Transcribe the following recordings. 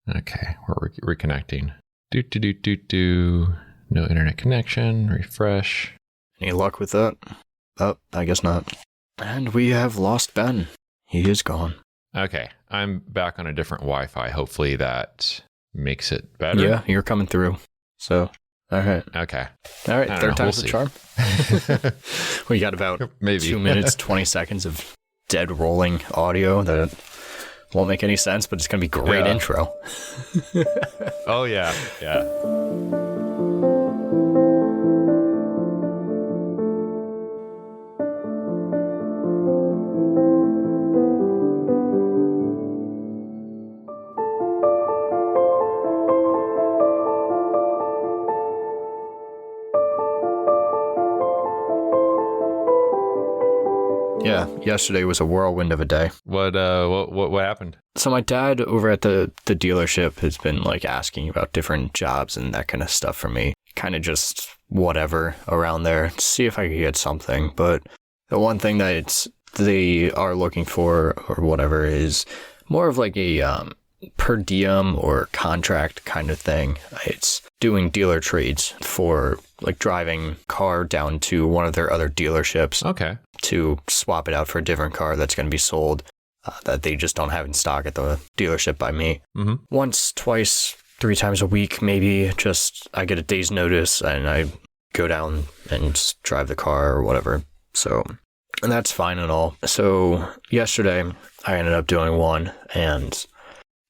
Okay, we're reconnecting. No internet connection. Refresh. Any luck with that? Oh, I guess not. And we have lost Ben. He is gone. Okay, I'm back on a different Wi-Fi. Hopefully that makes it better. Yeah, you're coming through. So, all right. Okay. All right, third time's the charm. We got about maybe 2 minutes, 20 seconds of dead rolling audio that won't make any sense, but it's going to be great intro. Oh, yeah. Yeah. Yeah, yesterday was a whirlwind of a day. What happened? So my dad over at the dealership has been like asking about different jobs and that kind of stuff for me. Kind of just whatever around there, see if I could get something. But the one thing that they are looking for or whatever is more of like a per diem or contract kind of thing. It's doing dealer trades for like driving car down to one of their other dealerships. Okay. To swap it out for a different car that's going to be sold that they just don't have in stock at the dealership by me. Mm-hmm. Once, twice, 3 times a week, maybe just I get a day's notice and I go down and drive the car or whatever. So, and that's fine and all. So yesterday I ended up doing one, and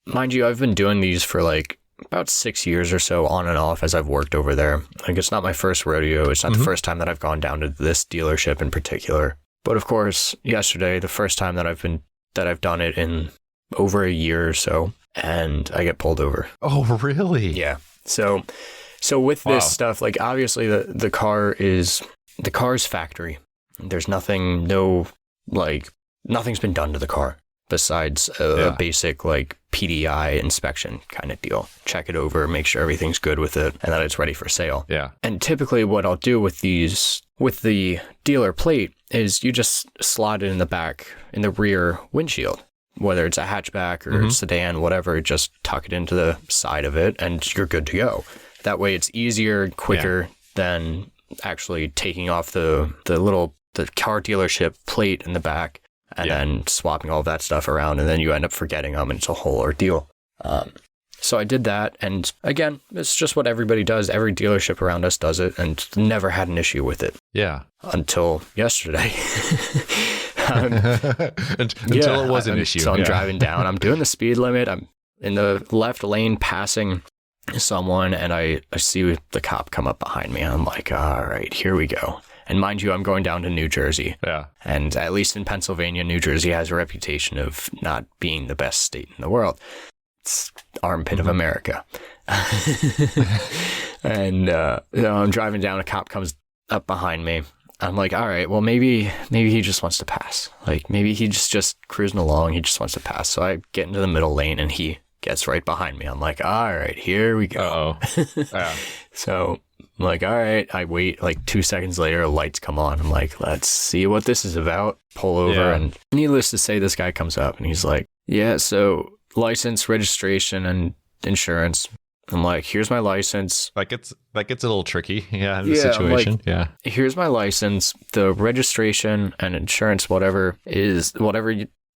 mind you, I've been doing these for like about 6 years or so on and off as I've worked over there. Like, it's not my first rodeo. It's not the first time that I've gone down to this dealership in particular. But of course, yesterday, the first time that I've done it in over a year or so, and I get pulled over. Oh, really? Yeah. So with this stuff, like, obviously the car's factory. There's nothing's been done to the car besides a basic like PDI inspection kind of deal. Check it over, make sure everything's good with it, and that it's ready for sale. Yeah. And typically what I'll do with the dealer plate is you just slot it in the back, in the rear windshield. Whether it's a hatchback or sedan, whatever, just tuck it into the side of it and you're good to go. That way it's easier and quicker than actually taking off the car dealership plate in the back and then swapping all of that stuff around, and then you end up forgetting them, and it's a whole ordeal. So I did that, and again, it's just what everybody does. Every dealership around us does it, and never had an issue with it. Yeah. Until yesterday. Until it was an issue. So I'm driving down, I'm doing the speed limit, I'm in the left lane passing someone, and I see the cop come up behind me. I'm like, all right, here we go. And mind you, I'm going down to New Jersey. Yeah. And at least in Pennsylvania, New Jersey has a reputation of not being the best state in the world. It's armpit of America. And I'm driving down, a cop comes up behind me. I'm like, all right, well, maybe he just wants to pass. Like, maybe he's just cruising along. He just wants to pass. So I get into the middle lane and he gets right behind me. I'm like, all right, here we go. Yeah. So I'm like, all right, I wait, like 2 seconds later, lights come on. I'm like, let's see what this is about. Pull over, and needless to say, this guy comes up and he's like, yeah, so license, registration, and insurance. I'm like, here's my license. Like it's a little tricky, in the situation. Like, here's my license, the registration and insurance, whatever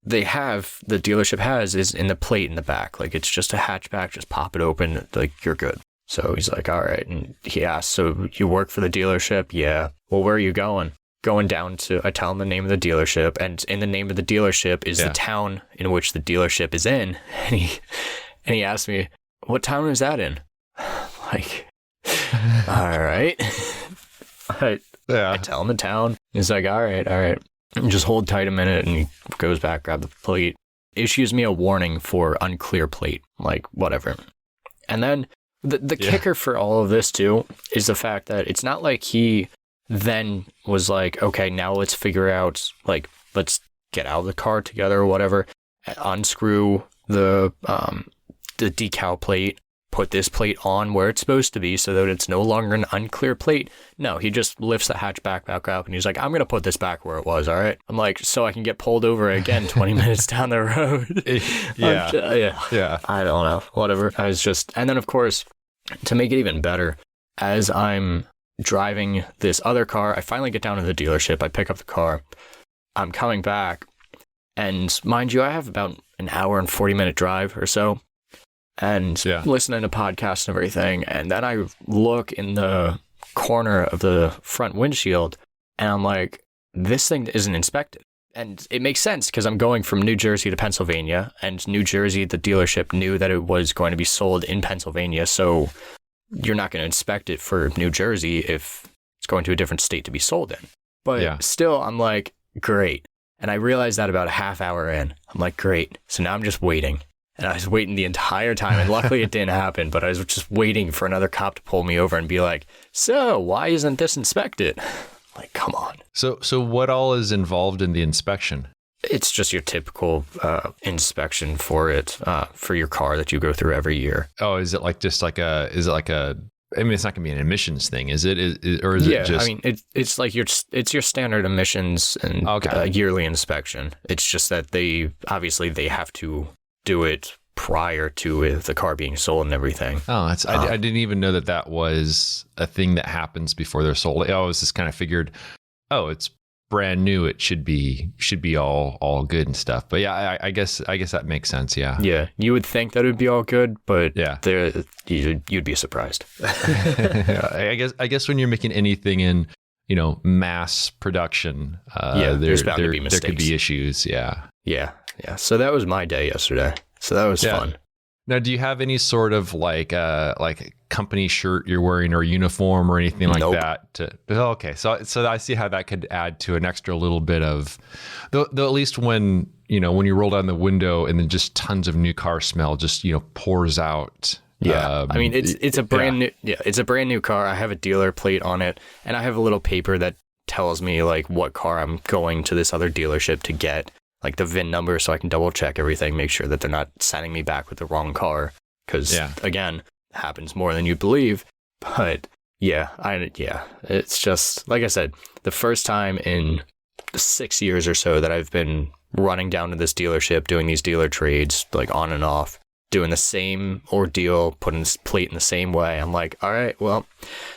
they have, the dealership has, is in the plate in the back. Like, it's just a hatchback, just pop it open, like, you're good. So he's like, all right. And he asks, so you work for the dealership? Yeah. Well, where are you going? Going down to, I tell him the name of the dealership, and in the name of the dealership is the town in which the dealership is in. And he asked me, what town is that in? Like, all right. I tell him the town. He's like, all right. And just hold tight a minute, and he goes back, grab the plate, issues me a warning for unclear plate, like, whatever. And then the kicker for all of this too is the fact that it's not like he then was like, okay, now let's figure out, like, let's get out of the car together or whatever, unscrew the decal plate, put this plate on where it's supposed to be so that it's no longer an unclear plate. No, he just lifts the hatchback back up and he's like, I'm going to put this back where it was, all right? I'm like, so I can get pulled over again 20 minutes down the road. Yeah. I don't know. Whatever. And then of course, to make it even better, as I'm driving this other car, I finally get down to the dealership. I pick up the car. I'm coming back. And mind you, I have about an hour and 40-minute drive or so. And listening to podcasts and everything. And then I look in the corner of the front windshield and I'm like, this thing isn't inspected. And it makes sense because I'm going from New Jersey to Pennsylvania, and New Jersey, the dealership knew that it was going to be sold in Pennsylvania. So you're not going to inspect it for New Jersey if it's going to a different state to be sold in. But still, I'm like, great. And I realized that about a half hour in. I'm like, great. So now I'm just waiting. And I was waiting the entire time. And luckily it didn't happen. But I was just waiting for another cop to pull me over and be like, so why isn't this inspected? Like, come on. So what all is involved in the inspection? It's just your typical inspection for it, for your car that you go through every year. Oh, is it like it's not going to be an emissions thing, is it? Or is it just... I mean, it's like it's your standard emissions and yearly inspection. It's just that they have to do it prior to the car being sold and everything. Oh, I didn't even know that was a thing that happens before they're sold. I always just kind of figured, oh, it's brand new, it should be all good and stuff. But yeah, I guess that makes sense. Yeah, you would think that it would be all good, but you'd be surprised. I guess when you're making anything in mass production, there's bound to be mistakes. There could be issues. Yeah. So that was my day yesterday. So that was fun. Now, do you have any sort of like company shirt you're wearing or uniform or anything like that? Okay, so I see how that could add to an extra little bit of, though at least when you roll down the window and then just tons of new car smell just pours out. Yeah, I mean it's a brand new. Yeah, it's a brand new car. I have a dealer plate on it, and I have a little paper that tells me like what car I'm going to this other dealership to get. Like the VIN number, so I can double check everything, make sure that they're not sending me back with the wrong car. Because again, happens more than you believe. But it's just like I said, the first time in 6 years or so that I've been running down to this dealership, doing these dealer trades, like on and off, doing the same ordeal, putting this plate in the same way. I'm like, all right, well,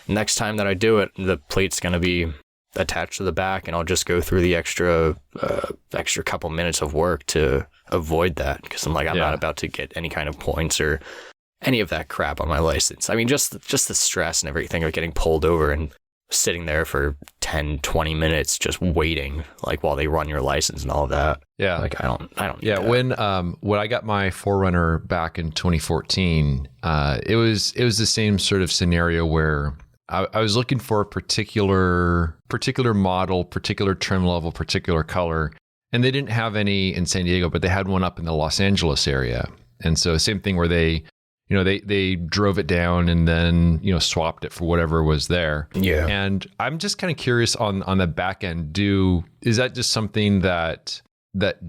next time that I do it, the plate's gonna be attached to the back, and I'll just go through the extra couple minutes of work to avoid that, because I'm like, I'm not about to get any kind of points or any of that crap on my license. I mean, just the stress and everything of getting pulled over and sitting there for 10, 20 minutes just waiting, like while they run your license and all of that. Yeah. Like I don't need that. When I got my 4Runner back in 2014, it was the same sort of scenario where I was looking for a particular model, particular trim level, particular color, and they didn't have any in San Diego, but they had one up in the Los Angeles area. And so same thing where they drove it down and then, swapped it for whatever was there. Yeah. And I'm just kind of curious on the back end, is that just something that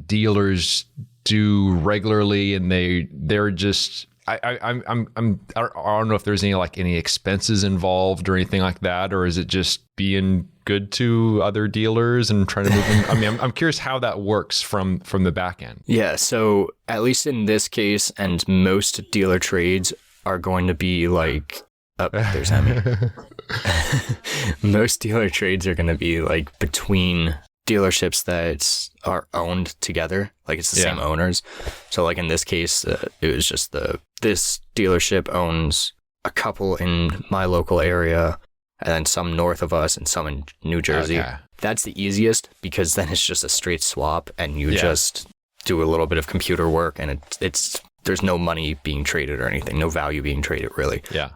dealers do regularly, and they're just... I don't know if there's any expenses involved or anything like that, or is it just being good to other dealers and trying to move them? I mean, I'm curious how that works from the back end. Yeah, so at least in this case, and most dealer trades are going to be like, there's Emmy. Most dealer trades are going to be like between dealerships that are owned together, like it's the same owners. So like in this case, it was just this dealership owns a couple in my local area, and then some north of us and some in New Jersey. Okay. That's the easiest, because then it's just a straight swap, and you just do a little bit of computer work, and it's there's no money being traded or anything, no value being traded really. Yeah.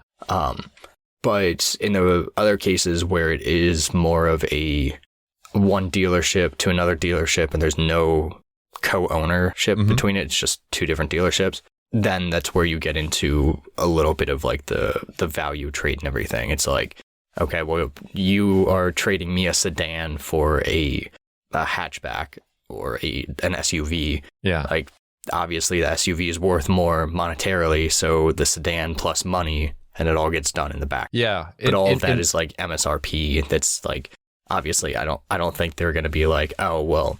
But in the other cases where it is more of a one dealership to another dealership, and there's no co-ownership between it, it's just two different dealerships, then that's where you get into a little bit of like the value trade and everything. It's like, okay, well, you are trading me a sedan for a hatchback or an SUV. Yeah. Like, obviously the SUV is worth more monetarily, so the sedan plus money, and it all gets done in the back. Yeah. But all of that is like MSRP. That's like, obviously, I don't think they're going to be like, oh, well,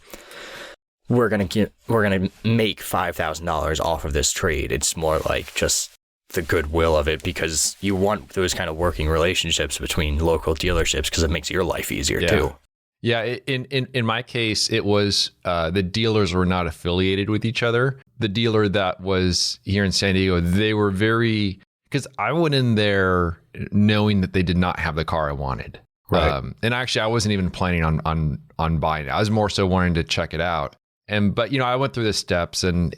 we're going to make $5,000 off of this trade. It's more like just the goodwill of it, because you want those kind of working relationships between local dealerships, because it makes your life easier too. Yeah, in my case, it was the dealers were not affiliated with each other. The dealer that was here in San Diego, they were very, because I went in there knowing that they did not have the car I wanted. Right. And actually, I wasn't even planning on buying it. I was more so wanting to check it out. But I went through the steps and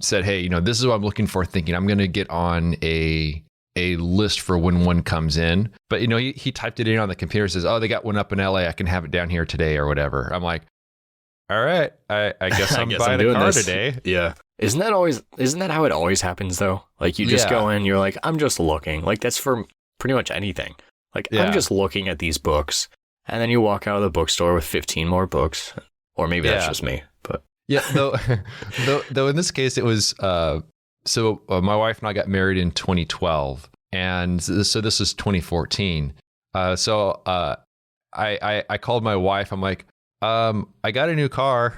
said, hey, this is what I'm looking for. Thinking I'm going to get on a list for when one comes in. But he typed it in on the computer, says, oh, they got one up in LA. I can have it down here today or whatever. I'm like, all right, I guess I'm buying a car today. Yeah. Isn't that how it always happens though? Like you just go in, you're like, I'm just looking. Like that's for pretty much anything. Like I'm just looking at these books, and then you walk out of the bookstore with 15 more books, or maybe that's just me. But though in this case it was my wife and I got married in 2012, and so this is 2014. I called my wife. I'm like, I got a new car.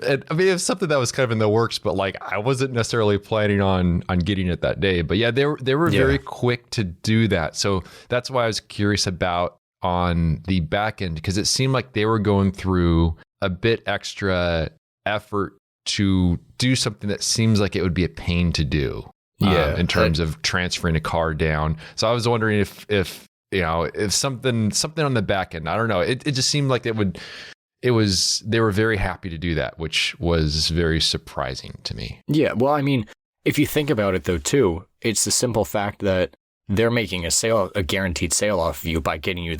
And, I mean, it was something that was kind of in the works, but like I wasn't necessarily planning on getting it that day. But yeah, they were very quick to do that. So that's why I was curious about on the back end, because it seemed like they were going through a bit extra effort to do something that seems like it would be a pain to do. In terms of transferring a car down. So I was wondering if something on the back end, I don't know. It just seemed like they were very happy to do that, which was very surprising to me. Yeah. Well, I mean, if you think about it though, too, it's the simple fact that they're making a guaranteed sale off of you by getting you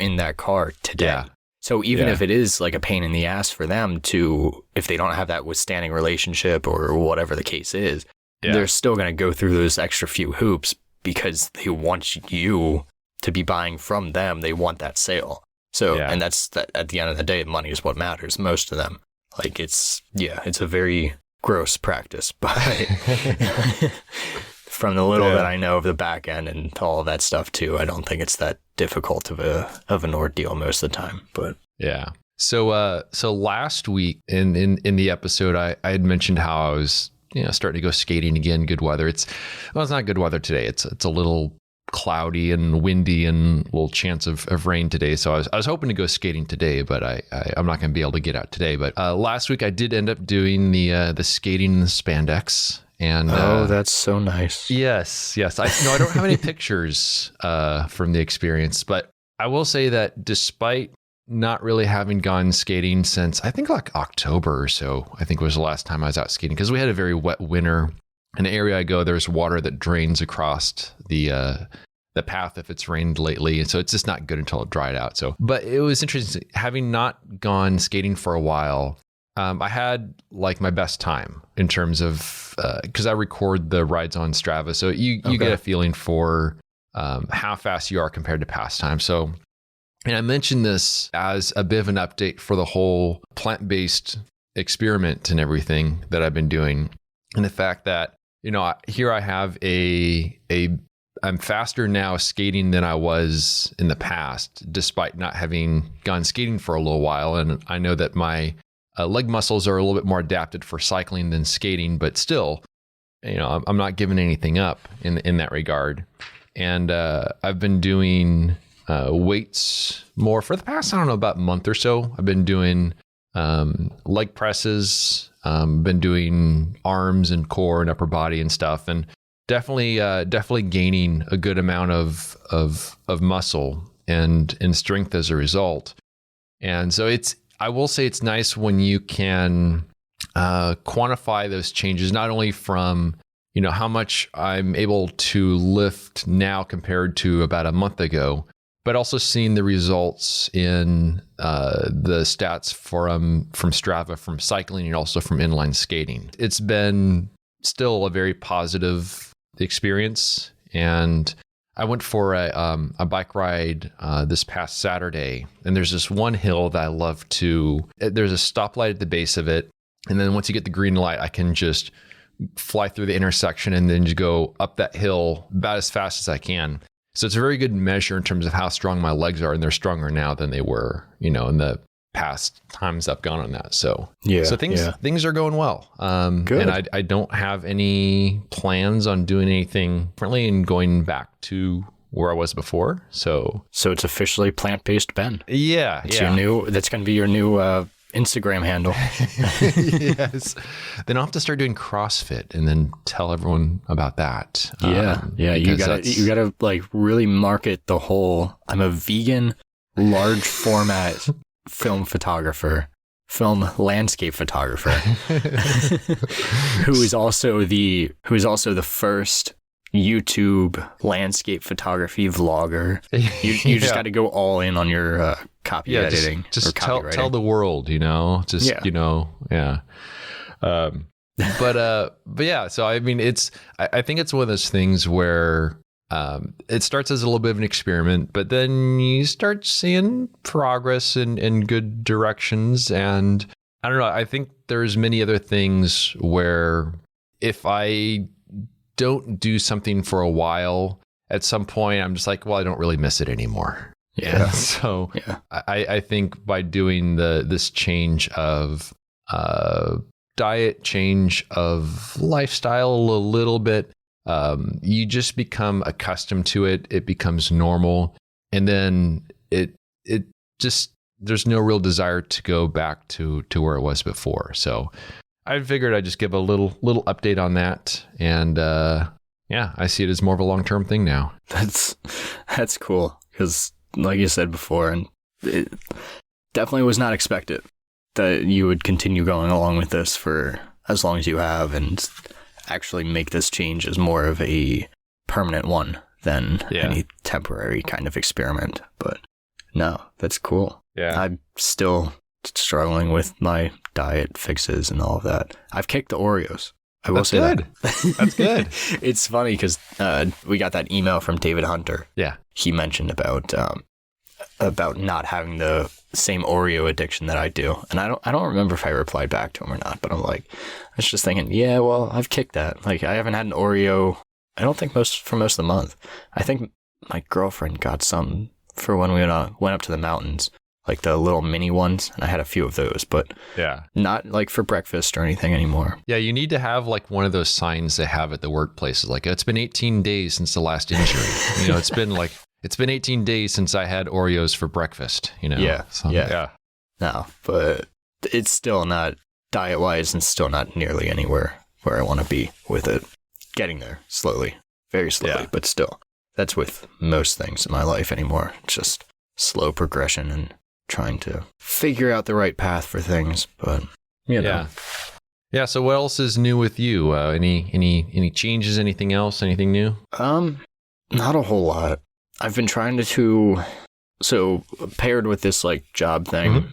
in that car today. Yeah. So even if it is like a pain in the ass for them if they don't have that withstanding relationship or whatever the case is, they're still going to go through those extra few hoops because they want you to be buying from them. They want that sale. So, and that's that at the end of the day, money is what matters most to them. Like it's a very gross practice, but from the little that I know of the back end and all of that stuff too, I don't think it's that difficult of an ordeal most of the time. But yeah. So last week in the episode, I had mentioned how I was starting to go skating again. Good weather. It's not good weather today. It's a little cloudy and windy and a little chance of rain today. So I was hoping to go skating today, but I'm not going to be able to get out today. But last week I did end up doing the skating in the spandex. And that's so nice. Yes. I don't have any pictures from the experience, but I will say that despite not really having gone skating since I think like October or so, I think was the last time I was out skating, because we had a very wet winter. In the area I go, there's water that drains across the path if it's rained lately, and so it's just not good until it dried out. So, but it was interesting having not gone skating for a while. I had like my best time in terms of because I record the rides on Strava, so you get a feeling for how fast you are compared to past time. So, and I mentioned this as a bit of an update for the whole plant-based experiment and everything that I've been doing, and the fact that here I have I'm faster now skating than I was in the past, despite not having gone skating for a little while, and I know that my leg muscles are a little bit more adapted for cycling than skating, but still, I'm not giving anything up in that regard. And I've been doing weights more for the past, about a month or so. I've been doing leg presses, been doing arms and core and upper body and stuff, and definitely gaining a good amount of muscle and strength as a result. And so I will say it's nice when you can quantify those changes, not only from how much I'm able to lift now compared to about a month ago, but also seeing the results in the stats from Strava, from cycling, and also from inline skating. It's been still a very positive experience, and I went for a bike ride this past Saturday, and there's this one hill that I love to. There's a stoplight at the base of it, and then once you get the green light, I can just fly through the intersection and then just go up that hill about as fast as I can. So it's a very good measure in terms of how strong my legs are, and they're stronger now than they were, in the past times I've gone on that. So things are going well. Good. And I don't have any plans on doing anything differently and going back to where I was before. So it's officially plant-based Ben. Yeah. It's that's going to be your new Instagram handle. Yes. Then I'll have to start doing CrossFit and then tell everyone about that. You gotta like really market the whole, I'm a vegan, large format film landscape photographer, who is also the first YouTube landscape photography vlogger. You just got to go all in on your copy editing. Just tell the world, But yeah, so I mean, I think it's one of those things where it starts as a little bit of an experiment, but then you start seeing progress in good directions. And I don't know, I think there's many other things where if I don't do something for a while, at some point I'm just like, well, I don't really miss it anymore. Yeah. And so I think by doing this change of diet, change of lifestyle a little bit, you just become accustomed to it. It becomes normal. And then it just, there's no real desire to go back to where it was before. So I figured I'd just give a little update on that. And I see it as more of a long-term thing now. That's cool. Because like you said before, and it definitely was not expected that you would continue going along with this for as long as you have, and actually make this change as more of a permanent one than any temporary kind of experiment. But no, that's cool. Yeah. I'm still struggling with my diet fixes and all of that. I've kicked the Oreos. I will say that. That's good. It's funny because we got that email from David Hunter. Yeah. He mentioned about not having the same Oreo addiction that I do. And I don't remember if I replied back to him or not, but I was just thinking, yeah, well, I've kicked that. Like, I haven't had an Oreo, I don't think for most of the month. I think my girlfriend got some for when we went up to the mountains, like the little mini ones, and I had a few of those, but not like for breakfast or anything anymore. Yeah, you need to have like one of those signs they have at the workplaces, like it's been 18 days since the last injury. It's been 18 days since I had Oreos for breakfast. Yeah. No, but it's still not diet-wise, and still not nearly anywhere where I want to be with it. Getting there slowly, very slowly, but still. That's with most things in my life anymore. It's just slow progression and trying to figure out the right path for things. But yeah. So what else is new with you? Any changes? Anything else? Anything new? Not a whole lot. I've been trying to paired with this like job thing.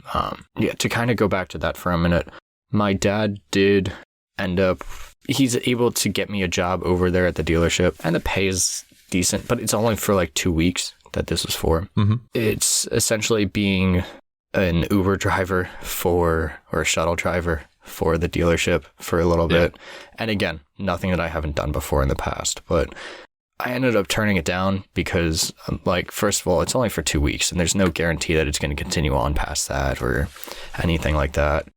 To kind of go back to that for a minute. My dad did end up. He's able to get me a job over there at the dealership, and the pay is decent, but it's only for like 2 weeks that this was for. It's essentially being an Uber driver or a shuttle driver for the dealership for a little bit. And again, nothing that I haven't done before in the past, but I ended up turning it down because, like, first of all, it's only for 2 weeks, and there's no guarantee that it's going to continue on past that or anything like that.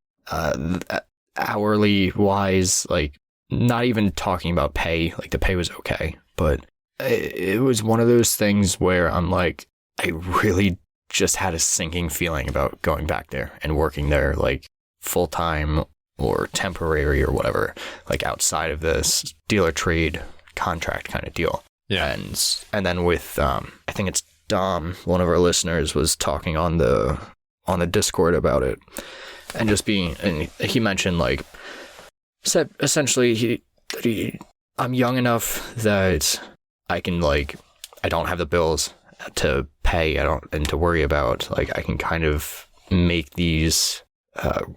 Hourly wise, like, not even talking about pay, like the pay was okay, but it was one of those things where I'm like, I really just had a sinking feeling about going back there and working there, like full time or temporary or whatever, like outside of this dealer trade contract kind of deal. Yeah. And then with I think it's Dom, one of our listeners, was talking on the Discord about it, and he mentioned like, said essentially I'm young enough that I can, like, I don't have the bills to pay, and to worry about. Like, I can kind of make these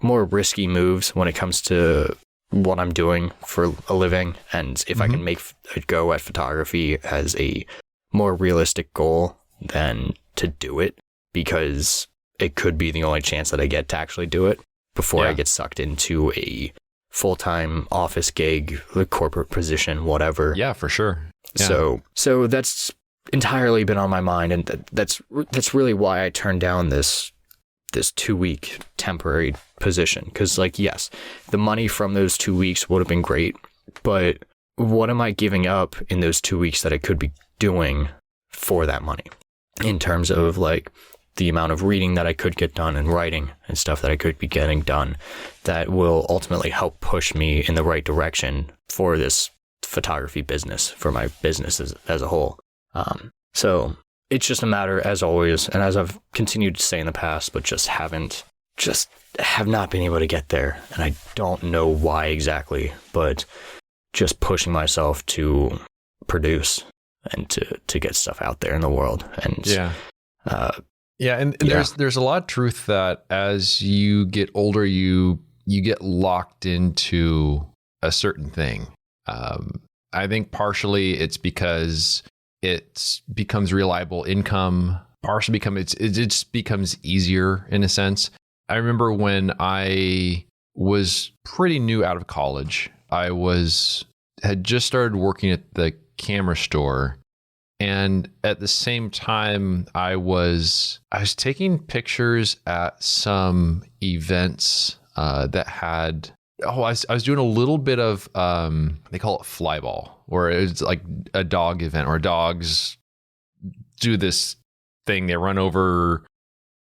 more risky moves when it comes to what I'm doing for a living, and if I can make a go at photography as a more realistic goal than to do it, because it could be the only chance that I get to actually do it before I get sucked into a full-time office gig, a corporate position, whatever. Yeah, for sure. Yeah. So that's entirely been on my mind, and that's really why I turned down this 2-week temporary position. Because, like, yes, the money from those 2 weeks would have been great, but what am I giving up in those 2 weeks that I could be doing for that money, in terms of like the amount of reading that I could get done and writing and stuff that I could be getting done that will ultimately help push me in the right direction for this photography business, for my business as a whole. So it's just a matter, as always, and as I've continued to say in the past, but have not been able to get there. And I don't know why exactly, but just pushing myself to produce and to get stuff out there in the world. And there's a lot of truth that as you get older, you get locked into a certain thing. I think partially it's because it becomes reliable income. Partially it just becomes easier in a sense. I remember when I was pretty new out of college, had just started working at the camera store, and at the same time I was taking pictures at some events that had I was doing a little bit of they call it flyball, where it's like a dog event where dogs do this thing. They run over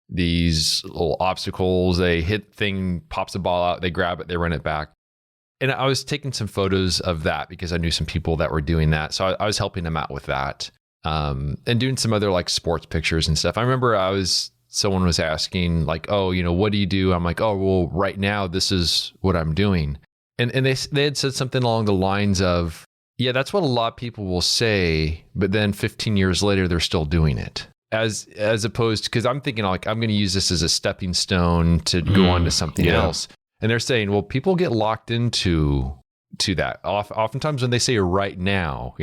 these little obstacles, they hit thing, pops the ball out, they grab it, they run it back. And I was taking some photos of that because I knew some people that were doing that. So I was helping them out with that. And doing some other like sports pictures and stuff. I remember someone was asking like, oh, what do you do? I'm like, oh, well, right now, this is what I'm doing. And they had said something along the lines of, yeah, that's what a lot of people will say, but then 15 years later, they're still doing it. As opposed to, because I'm thinking like, I'm going to use this as a stepping stone to go on to something else. And they're saying, well, people get locked into that. Oftentimes when they say right now,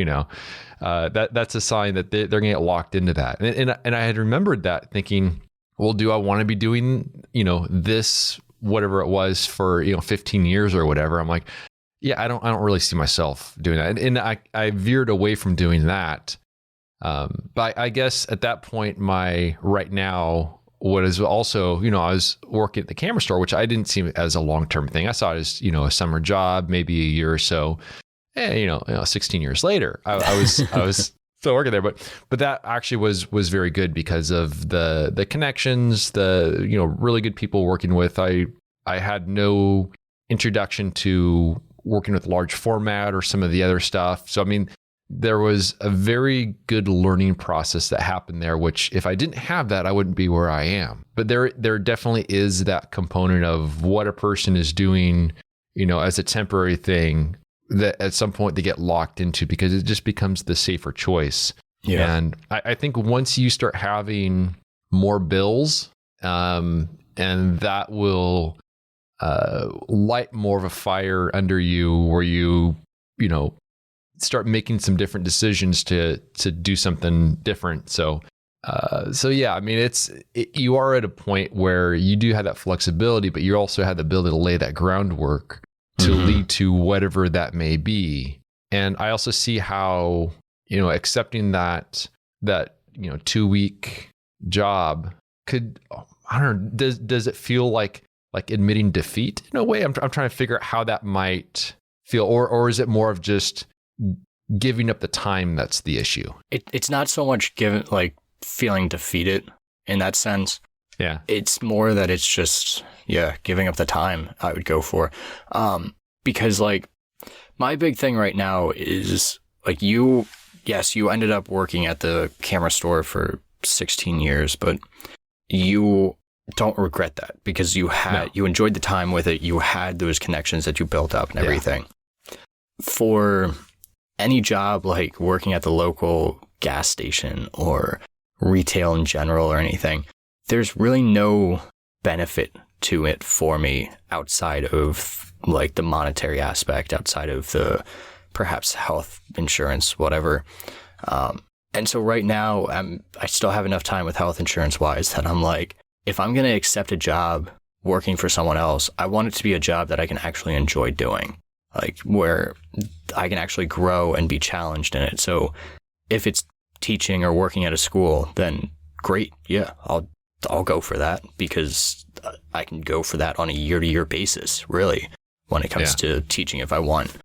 that's a sign that they're going to get locked into that. And I had remembered that, thinking, well, do I want to be doing, this, whatever it was, for, 15 years or whatever? I'm like, yeah, I don't really see myself doing that. And I veered away from doing that. But I guess at that point, my right now, what is also, I was working at the camera store, which I didn't see as a long-term thing. I saw it as, a summer job, maybe a year or so. 16 years later, I was still working there, but that actually was very good because of the connections, the, really good people working with. I had no introduction to working with large format or some of the other stuff. So, I mean, there was a very good learning process that happened there, which if I didn't have that, I wouldn't be where I am. But there definitely is that component of what a person is doing, as a temporary thing that at some point they get locked into because it just becomes the safer choice. Yeah. And I think once you start having more bills, and that will light more of a fire under you where you start making some different decisions to do something different. So yeah, I mean, you are at a point where you do have that flexibility, but you also have the ability to lay that groundwork to lead to whatever that may be. And I also see how, accepting that 2-week job could, I don't know, does it feel like admitting defeat in a way? I'm trying to figure out how that might feel, or is it more of just giving up the time that's the issue? It's not so much feeling defeated in that sense. Yeah. It's more that it's just, giving up the time I would go for. Because my big thing right now is you ended up working at the camera store for 16 years, but you don't regret that because you enjoyed the time with it. You had those connections that you built up and everything. For any job like working at the local gas station or retail in general or anything, there's really no benefit to it for me outside of the monetary aspect, outside of the perhaps health insurance, whatever. And so right now, I still have enough time with health insurance wise that I'm like, if I'm going to accept a job working for someone else, I want it to be a job that I can actually enjoy doing, like where I can actually grow and be challenged in it. So if it's teaching or working at a school, then great. Yeah, I'll go for that, because I can go for that on a year-to-year basis, really, when it comes to teaching if I want.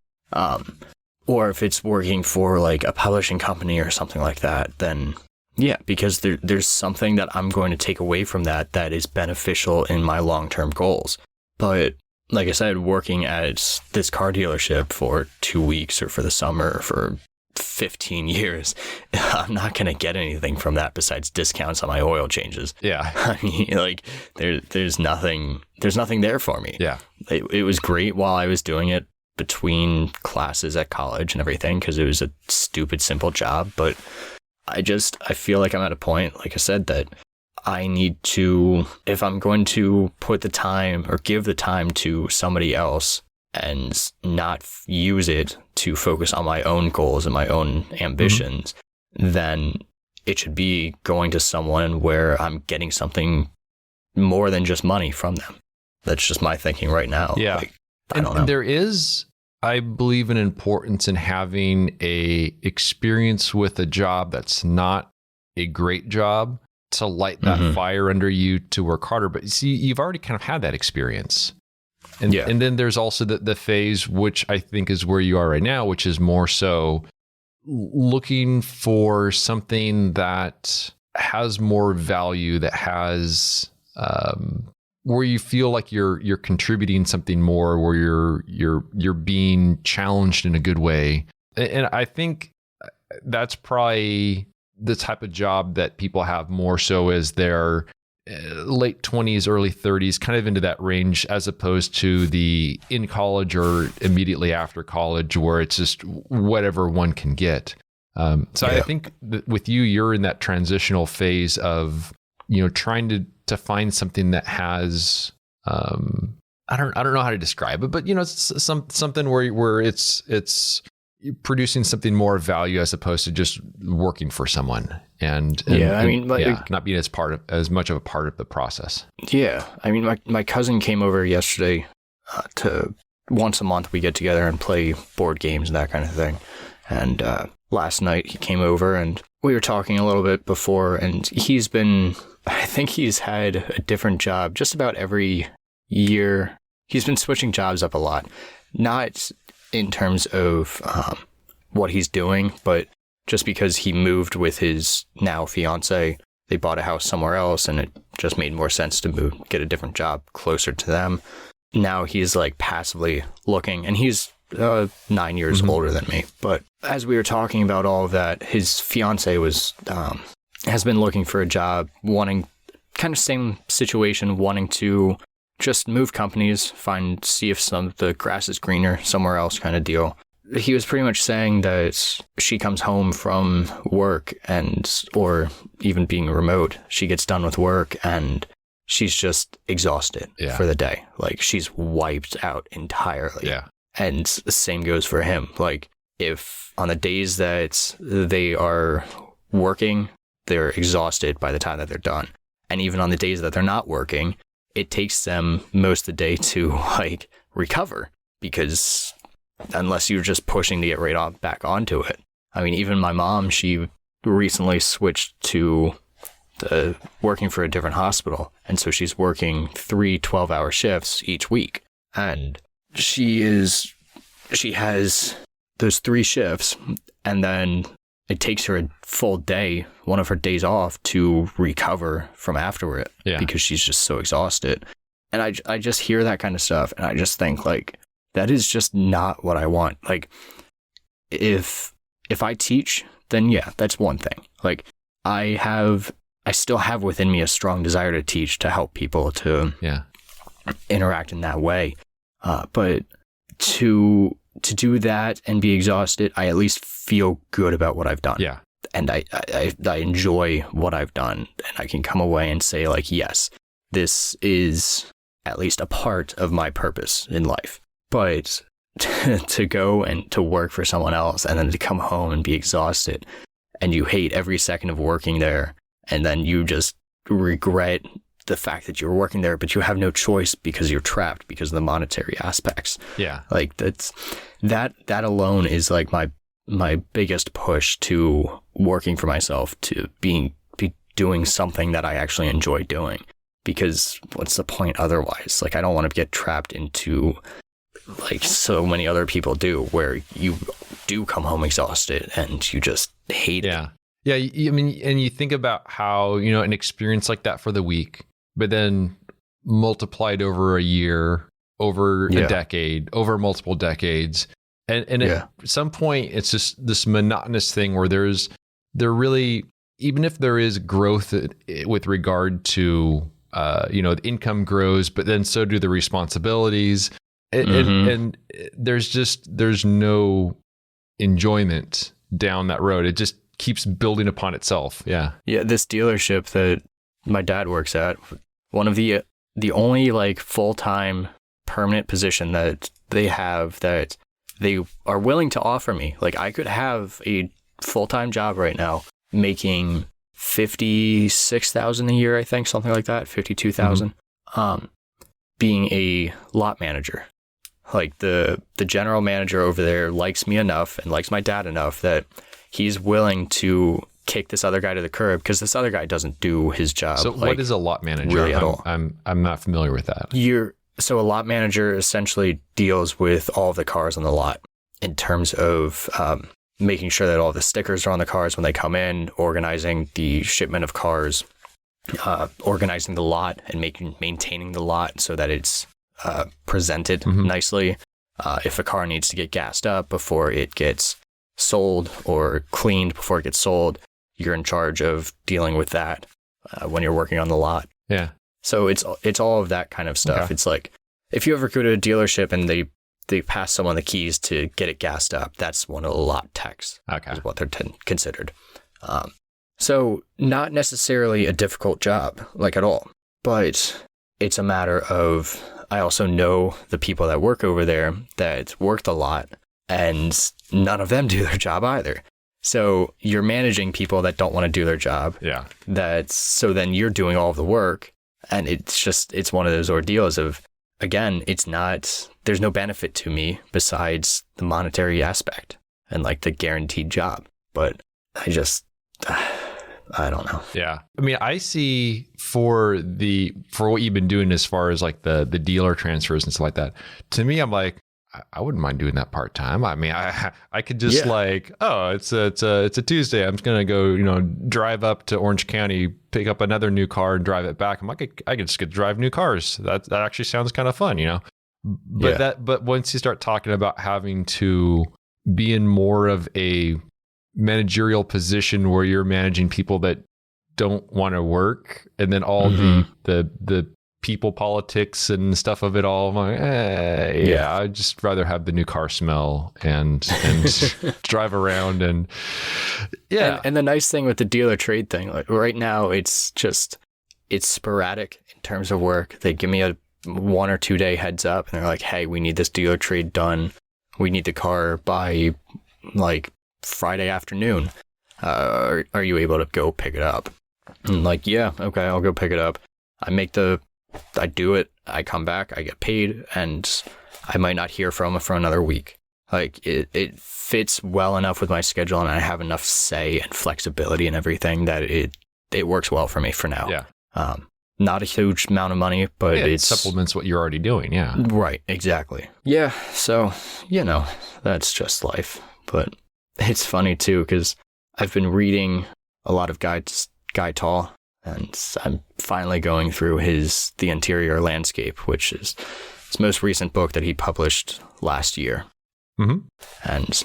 Or if it's working for like a publishing company or something like that, then yeah, because there's something that I'm going to take away from that is beneficial in my long-term goals. But like I said, working at this car dealership for 2 weeks or for the summer or for 15 years, I'm not going to get anything from that besides discounts on my oil changes. Yeah. I mean, like there's nothing there for me. Yeah. It was great while I was doing it between classes at college and everything, because it was a stupid, simple job. But I feel like I'm at a point, like I said, that I need to, if I'm going to put the time or give the time to somebody else and not use it to focus on my own goals and my own ambitions, then it should be going to someone where I'm getting something more than just money from them. That's just my thinking right now. Yeah. Like, I don't know. There is, I believe, an importance in having a experience with a job that's not a great job to light that fire under you to work harder. But you see, you've already kind of had that experience. And then there's also the phase, which I think is where you are right now, which is more so looking for something that has more value, that has where you feel like you're contributing something more, where you're being challenged in a good way. And I think that's probably the type of job that people have more so as their late 20s, early 30s, kind of into that range, as opposed to the in college or immediately after college where it's just whatever one can get. I think that with you, you're in that transitional phase of, trying to find something that has, I don't know how to describe it, but it's something where it's producing something more of value as opposed to just working for someone and not being as much of a part of the process. Yeah. I mean, my cousin came over yesterday to once a month we get together and play board games and that kind of thing. And last night he came over and we were talking a little bit before, and I think he's had a different job just about every year. He's been switching jobs up a lot, not in terms of what he's doing, but just because he moved with his now fiance. They bought a house somewhere else and it just made more sense to get a different job closer to them. Now he's like passively looking, and he's 9 years older than me. But as we were talking about all of that, his fiance has been looking for a job, wanting kind of same situation, wanting to just move companies, see if the grass is greener somewhere else kind of deal. He was pretty much saying that she comes home from work or even being remote, she gets done with work and she's just exhausted for the day. Like she's wiped out entirely. Yeah. And the same goes for him. Like if on the days that they are working, they're exhausted by the time that they're done. And even on the days that they're not working, it takes them most of the day to like recover, because unless you're just pushing to get back onto it. I mean, even my mom, she recently switched to working for a different hospital. And so she's working 3 12-hour shifts each week. And she has those 3 shifts, and then it takes her a full day, one of her days off, to recover from afterward because she's just so exhausted. And I just hear that kind of stuff, and I just think like, that is just not what I want. Like if I teach, then yeah, that's one thing. Like I still have within me a strong desire to teach, to help people, to interact in that way. But to do that and be exhausted, I at least feel good about what I've done. Yeah. And I enjoy what I've done, and I can come away and say like, yes, this is at least a part of my purpose in life. But to go and to work for someone else and then to come home and be exhausted and you hate every second of working there, and then you just regret the fact that you're working there, but you have no choice because you're trapped because of the monetary aspects. Yeah. Like that alone is like my biggest push to working for myself, to be doing something that I actually enjoy doing, because what's the point otherwise? Like, I don't want to get trapped into like so many other people do, where you do come home exhausted and you just hate it. Yeah. I mean, and you think about how, an experience like that for the week, but then multiplied over a year, over a decade, over multiple decades. And at some point, it's just this monotonous thing where there really, even if there is growth with regard to, the income grows, but then so do the responsibilities. And there's no enjoyment down that road. It just keeps building upon itself. Yeah. Yeah. This dealership that my dad works at, one of the only like full-time permanent position that they have that they are willing to offer me. Like, I could have a full-time job right now making $56,000 a year, I think, something like that, $52,000, being a lot manager. Like, the general manager over there likes me enough and likes my dad enough that he's willing to kick this other guy to the curb, because this other guy doesn't do his job. So what is a lot manager? Really at all. I'm not familiar with that. So a lot manager essentially deals with all of the cars on the lot in terms of making sure that all the stickers are on the cars when they come in, organizing the shipment of cars, organizing the lot and maintaining the lot so that it's presented nicely. If a car needs to get gassed up before it gets sold or cleaned before it gets sold, you're in charge of dealing with that when you're working on the lot. Yeah. So it's all of that kind of stuff. Okay. It's like, if you ever go to a dealership and they pass someone the keys to get it gassed up, that's one of the lot techs. Okay. Is what they're considered. So not necessarily a difficult job, like at all, but it's a matter of, I also know the people that work over there that worked a lot, and none of them do their job either. So you're managing people that don't want to do their job. Yeah. So then you're doing all of the work. And it's one of those ordeals of, again, there's no benefit to me besides the monetary aspect and like the guaranteed job. But I don't know. Yeah. I mean, I see for what you've been doing as far as like the dealer transfers and stuff like that, to me, I'm like, I wouldn't mind doing that part time. I mean, I could just it's a Tuesday. I'm just gonna go, drive up to Orange County, pick up another new car and drive it back. I'm like, I could just get to drive new cars. That actually sounds kind of fun, But once you start talking about having to be in more of a managerial position where you're managing people that don't want to work, and then all the people politics and stuff of it all, I'm like, I'd just rather have the new car smell and drive around and And the nice thing with the dealer trade thing, like right now, it's sporadic in terms of work. They give me a 1 or 2 day heads up, and they're like, hey, we need this dealer trade done. We need the car by like Friday afternoon. Are you able to go pick it up? And I'm like, yeah, okay, I'll go pick it up. I do it, I come back, I get paid, and I might not hear from it for another week. Like, it fits well enough with my schedule, and I have enough say and flexibility and everything that it works well for me for now. Yeah. Not a huge amount of money, but it supplements what you're already doing. Yeah. Right. Exactly. Yeah. So, that's just life. But it's funny too, because I've been reading a lot of Guy Tall, and I'm finally going through The Interior Landscape, which is his most recent book that he published last year. Mm-hmm. And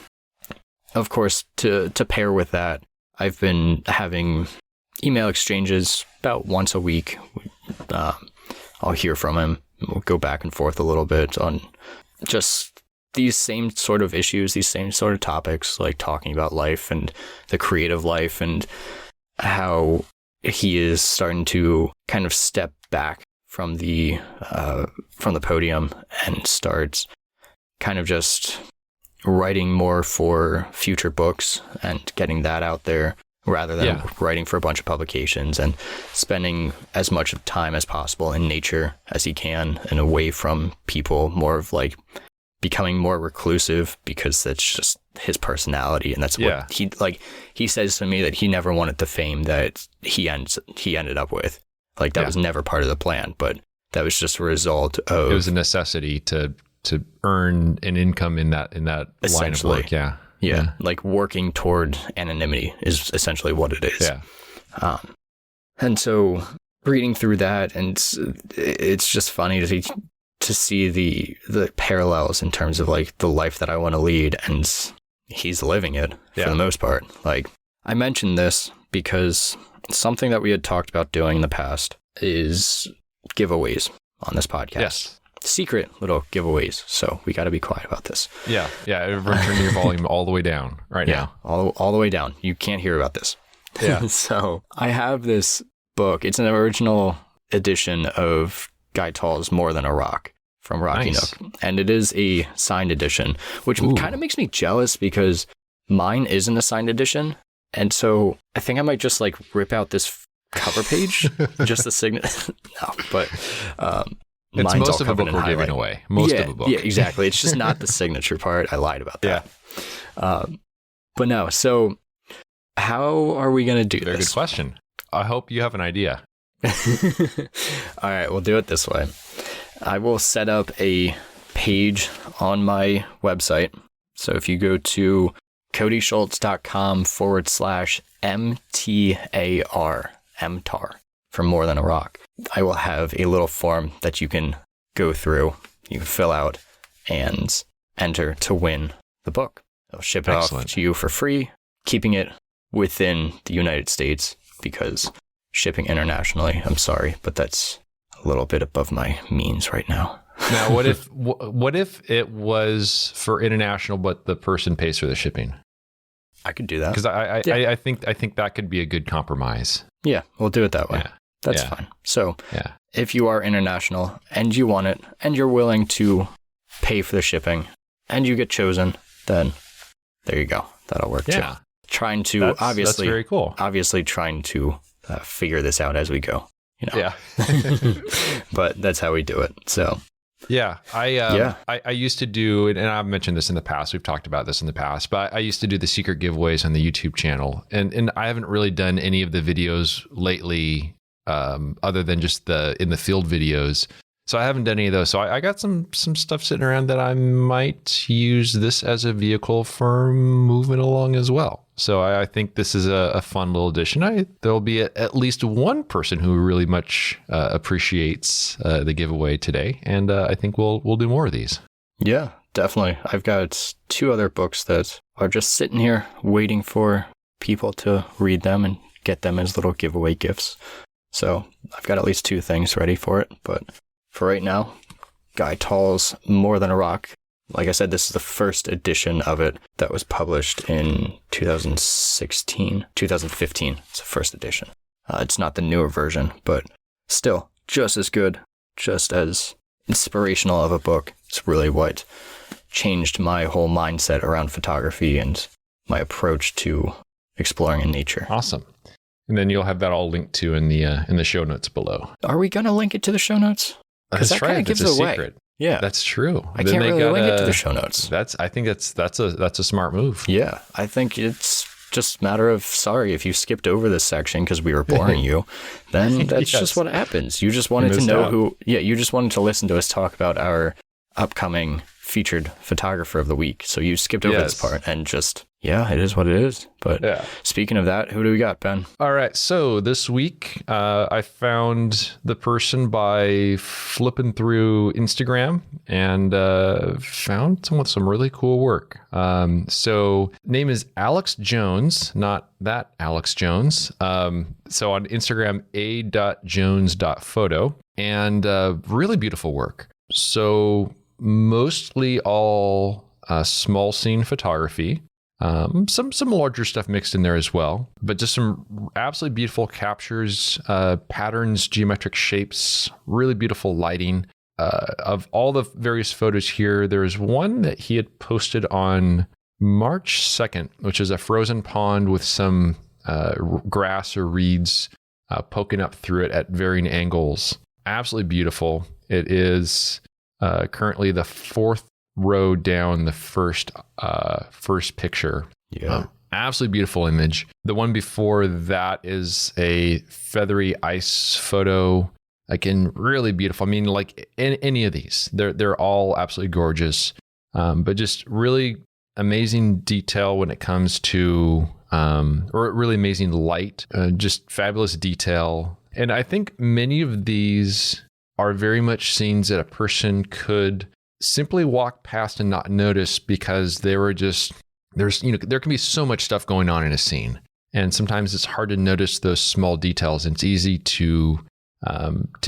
of course, to pair with that, I've been having email exchanges about once a week. I'll hear from him. We'll go back and forth a little bit on just these same sort of issues, these same sort of topics, like talking about life and the creative life, and how he is starting to kind of step back from the podium and starts kind of just writing more for future books and getting that out there. rather than writing for a bunch of publications and spending as much of time as possible in nature as he can and away from people, more of like becoming more reclusive, because that's just his personality. And that's what he says to me, that he never wanted the fame that he ended up with. Like that was never part of the plan, but that was just a result of, it was a necessity to earn an income in that line of work. Yeah. Like working toward anonymity is essentially what it is. Yeah. And so reading through that, and it's just funny to see the parallels in terms of like the life that I want to lead, and he's living it for the most part. Like I mentioned this because something that we had talked about doing in the past is giveaways on this podcast. Yes. Secret little giveaways. So we got to be quiet about this. Yeah. Everyone turn your volume all the way down now. All the way down. You can't hear about this. Yeah. So I have this book. It's an original edition of Guy Tall's More Than a Rock from Rocky Nook. And it is a signed edition, which kind of makes me jealous because mine isn't a signed edition. And so I think I might just like rip out this cover page, just the signature. No, but it's most of a book we're giving away. Most of a book. Yeah, exactly. It's just not the signature part. I lied about that. Yeah. But no, so how are we going to do Very this? good question. I hope you have an idea. All right, we'll do it this way. I will set up a page on my website. So if you go to codyschultz.com/MTAR for More Than a Rock, I will have a little form that you can go through, you can fill out and enter to win the book. I'll ship it off to you for free, keeping it within the United States, because shipping internationally, I'm sorry, but that's a little bit above my means right now. Now, what if it was for international, but the person pays for the shipping? I could do that. Because I think that could be a good compromise. Yeah, we'll do it that way. Yeah. That's fine. So if you are international and you want it and you're willing to pay for the shipping and you get chosen, then there you go. That'll work too. Trying to that's very cool. Obviously trying to figure this out as we go. You know? Yeah. But that's how we do it. So yeah, I used to do, and I've mentioned this in the past, we've talked about this in the past, but I used to do the secret giveaways on the YouTube channel. And I haven't really done any of the videos lately, other than just the in the field videos. So I haven't done any of those. So I got some stuff sitting around that I might use this as a vehicle for moving along as well. So I think this is a fun little addition. There'll be at least one person who really much appreciates the giveaway today, and I think we'll do more of these. Yeah, definitely. I've got 2 other books that are just sitting here waiting for people to read them and get them as little giveaway gifts. So I've got at least 2 things ready for it, but for right now, Guy Tall's More Than a Rock. Like I said, this is the first edition of it that was published in 2015. It's the first edition. It's not the newer version, but still just as good, just as inspirational of a book. It's really what changed my whole mindset around photography and my approach to exploring in nature. Awesome. And then you'll have that all linked to in the show notes below. Are we going to link it to the show notes? Because that kind of gives it away. Secret. Yeah, that's true. I can't really link it to the show notes. I think that's a smart move. Yeah, I think it's just a matter of sorry if you skipped over this section because we were boring you. Then that's just what happens. You just wanted to know you just wanted to listen to us talk about our upcoming featured photographer of the week. So you skipped over this part and just, it is what it is. But speaking of that, who do we got, Ben? All right. So this week, I found the person by flipping through Instagram and found someone with some really cool work. So name is Alex Jones, not that Alex Jones. So on Instagram, a.jones.photo, and really beautiful work. So mostly all small scene photography, some larger stuff mixed in there as well, but just some absolutely beautiful captures, patterns, geometric shapes, really beautiful lighting. Of all the various photos here, there's one that he had posted on March 2nd, which is a frozen pond with some grass or reeds poking up through it at varying angles. Absolutely beautiful. It is currently the fourth row down the first picture. Yeah. Absolutely beautiful image. The one before that is a feathery ice photo. Again, really beautiful. I mean, like any of these, they're all absolutely gorgeous. But just really amazing detail when it comes to, or really amazing light, just fabulous detail. And I think many of these are very much scenes that a person could simply walk past and not notice because they were just, there can be so much stuff going on in a scene. And sometimes it's hard to notice those small details. And it's easy to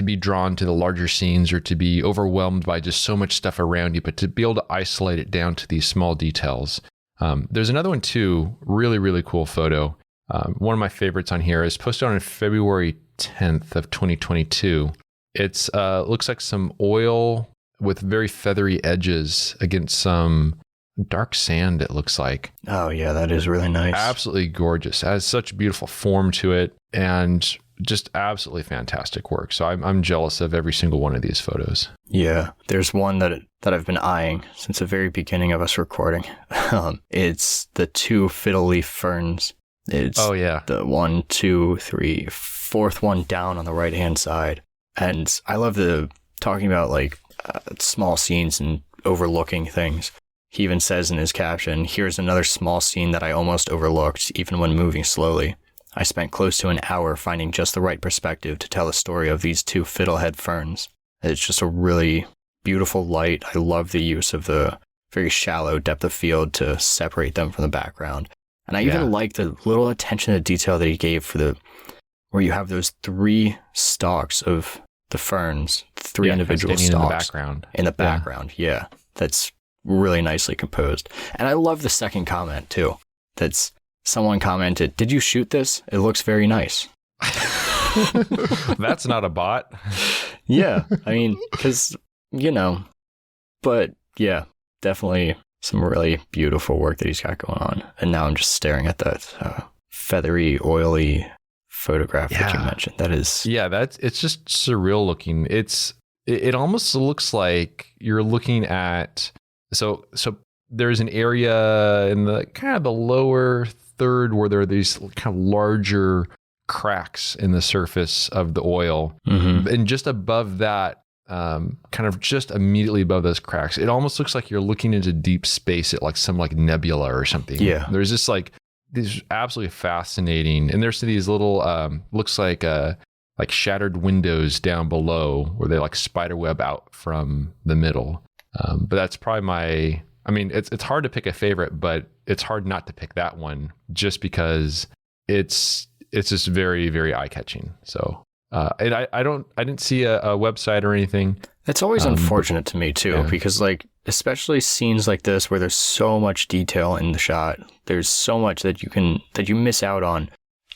be drawn to the larger scenes or to be overwhelmed by just so much stuff around you, but to be able to isolate it down to these small details. There's another one too, really, really cool photo. One of my favorites on here is posted on February 10th of 2022. It's looks like some oil with very feathery edges against some dark sand, it looks like. Oh yeah, that is really nice. Absolutely gorgeous. It has such beautiful form to it and just absolutely fantastic work. So I'm jealous of every single one of these photos. Yeah, there's one that I've been eyeing since the very beginning of us recording. It's the 2 fiddle leaf ferns. It's the 1, 2, 3, 4th one down on the right hand side. And I love talking about like small scenes and overlooking things. He even says in his caption, "Here's another small scene that I almost overlooked, even when moving slowly. I spent close to an hour finding just the right perspective to tell the story of these 2 fiddlehead ferns." It's just a really beautiful light. I love the use of the very shallow depth of field to separate them from the background. And I even like the little attention to detail that he gave for where you have those 3 stalks of the ferns, 3 individual stalks in the background. Yeah, that's really nicely composed. And I love the second comment too. That's someone commented, "Did you shoot this? It looks very nice." That's not a bot. Yeah, I mean, because, but yeah, definitely some really beautiful work that he's got going on. And now I'm just staring at that feathery, oily photograph that you mentioned. That is... Yeah, it's just surreal looking. It almost looks like you're looking at... So there's an area in the kind of the lower third where there are these kind of larger cracks in the surface of the oil. Mm-hmm. And just above that, kind of just immediately above those cracks, it almost looks like you're looking into deep space at like some like nebula or something. Yeah. There's just like these absolutely fascinating, and there's these little, looks like shattered windows down below where they like spider web out from the middle. But that's probably it's hard to pick a favorite, but it's hard not to pick that one just because it's just very, very eye catching. So, and I didn't see a website or anything. It's always unfortunate to me too, because like, especially scenes like this where there's so much detail in the shot, there's so much that you miss out on,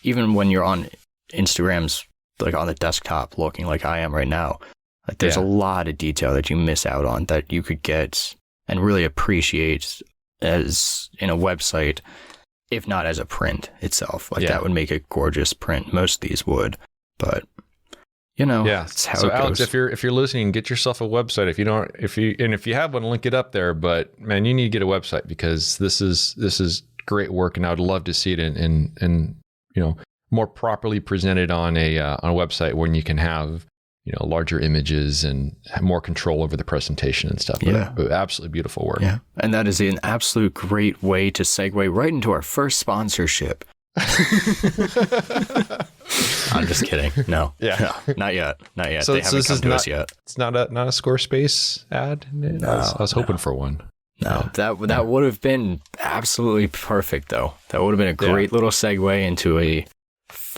even when you're on Instagram's, like on the desktop looking like I am right now. Like there's a lot of detail that you miss out on that you could get and really appreciate as in a website, if not as a print itself. Like that would make a gorgeous print. Most of these would, but it's how it Alex, goes. if you're listening, get yourself a website. If you have one, link it up there. But man, you need to get a website because this is great work, and I would love to see it in more properly presented on a website when you can have larger images and have more control over the presentation and stuff. But absolutely beautiful work. Yeah. And that is an absolute great way to segue right into our first sponsorship. I'm just kidding. No. Yeah. No, not yet. So, they haven't come to us yet. It's not a Squarespace ad? No, I was hoping for one. No, that would have been absolutely perfect though. That would have been a great little segue into a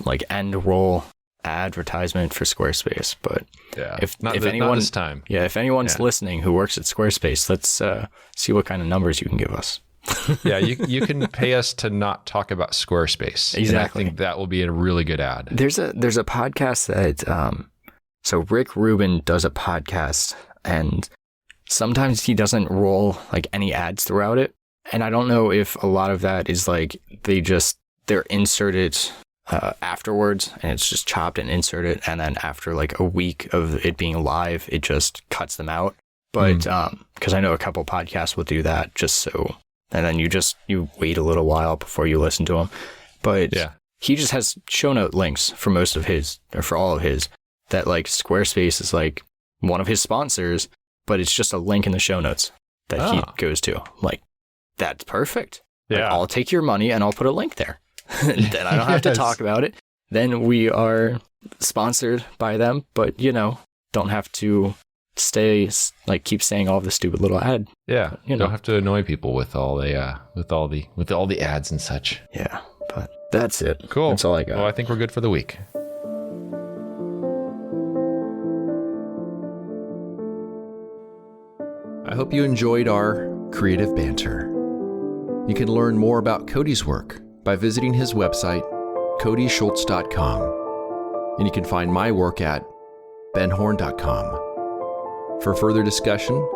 like end roll advertisement for Squarespace. But if anyone this time. Yeah, if anyone's listening who works at Squarespace, let's see what kind of numbers you can give us. Yeah, you can pay us to not talk about Squarespace. Exactly. And I think that will be a really good ad. There's a podcast that so Rick Rubin does a podcast, and sometimes he doesn't roll like any ads throughout it. And I don't know if a lot of that is like they just they're inserted afterwards, and it's just chopped and inserted, and then after like a week of it being live, it just cuts them out. But because I know a couple podcasts will do that, just so, and then you wait a little while before you listen to them. But he just has show note links for most of his, or for all of his, that like Squarespace is like one of his sponsors, but it's just a link in the show notes that he goes to. Like, that's perfect. Yeah. Like, I'll take your money and I'll put a link there. Then I don't have to talk about it. Then we are sponsored by them, but don't have to keep saying all the stupid little ad. Yeah. Don't have to annoy people with all the ads and such. Yeah. But that's it. Cool. That's all I got. Well, I think we're good for the week. I hope you enjoyed our creative banter. You can learn more about Cody's work by visiting his website, codyschultz.com. And you can find my work at benhorn.com. For further discussion,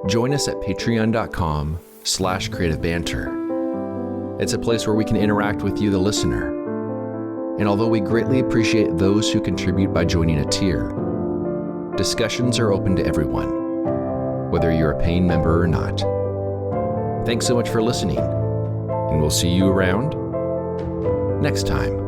join us at patreon.com/creativebanter. It's a place where we can interact with you, the listener. And although we greatly appreciate those who contribute by joining a tier, discussions are open to everyone, whether you're a paying member or not. Thanks so much for listening, and we'll see you around next time.